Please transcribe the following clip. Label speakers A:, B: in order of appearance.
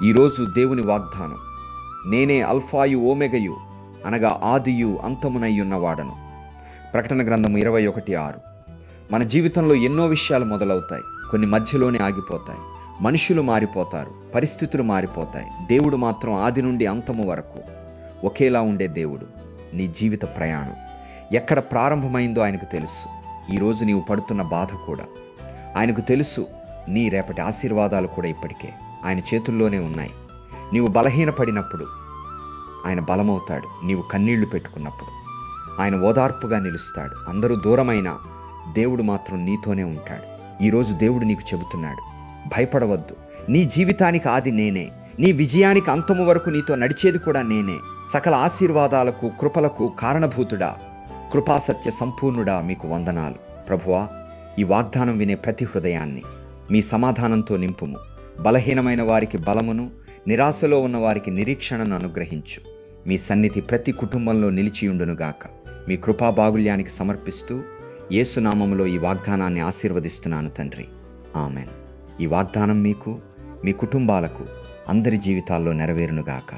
A: ఈరోజు దేవుని వాగ్దానం, నేనే అల్ఫాయు ఓమెగయు, అనగా ఆదియు అంతమునయ్యున్నవాడను. ప్రకటన గ్రంథము 21:6. మన జీవితంలో ఎన్నో విషయాలు మొదలవుతాయి, కొన్ని మధ్యలోనే ఆగిపోతాయి. మనుషులు మారిపోతారు, పరిస్థితులు మారిపోతాయి. దేవుడు మాత్రం ఆది నుండి అంతము వరకు ఒకేలా ఉండే దేవుడు. నీ జీవిత ప్రయాణం ఎక్కడ ప్రారంభమైందో ఆయనకు తెలుసు. ఈరోజు నీవు పడుతున్న బాధ కూడా ఆయనకు తెలుసు. నీ రేపటి ఆశీర్వాదాలు కూడా ఇప్పటికే ఆయన చేతుల్లోనే ఉన్నాయి. నీవు బలహీనపడినప్పుడు ఆయన బలమవుతాడు. నీవు కన్నీళ్లు పెట్టుకున్నప్పుడు ఆయన ఓదార్పుగా నిలుస్తాడు. అందరూ దూరమైన దేవుడు మాత్రం నీతోనే ఉంటాడు. ఈరోజు దేవుడు నీకు చెబుతున్నాడు, భయపడవద్దు. నీ జీవితానికి ఆది నేనే, నీ విజయానికి అంతము వరకు నీతో నడిచేది కూడా నేనే. సకల ఆశీర్వాదాలకు కృపలకు కారణభూతుడా, కృపాసత్య సంపూర్ణుడా, మీకు వందనాలు. ప్రభువా, ఈ వాగ్దానం వినే ప్రతి హృదయాన్ని మీ సమాధానంతో నింపుము. బలహీనమైన వారికి బలమును, నిరాశలో ఉన్న వారికి నిరీక్షణను అనుగ్రహించు. మీ సన్నిధి ప్రతి కుటుంబంలో నిలిచియుండునుగాక. మీ కృపా బాగుల్యానికి సమర్పిస్తూ యేసు నామములో ఈ వాగ్దానాన్ని ఆశీర్వదిస్తున్నాను తండ్రి. ఆమెన్. ఈ వాగ్దానం మీకు, మీ కుటుంబాలకు, అందరి జీవితాల్లో నెరవేరునుగాక.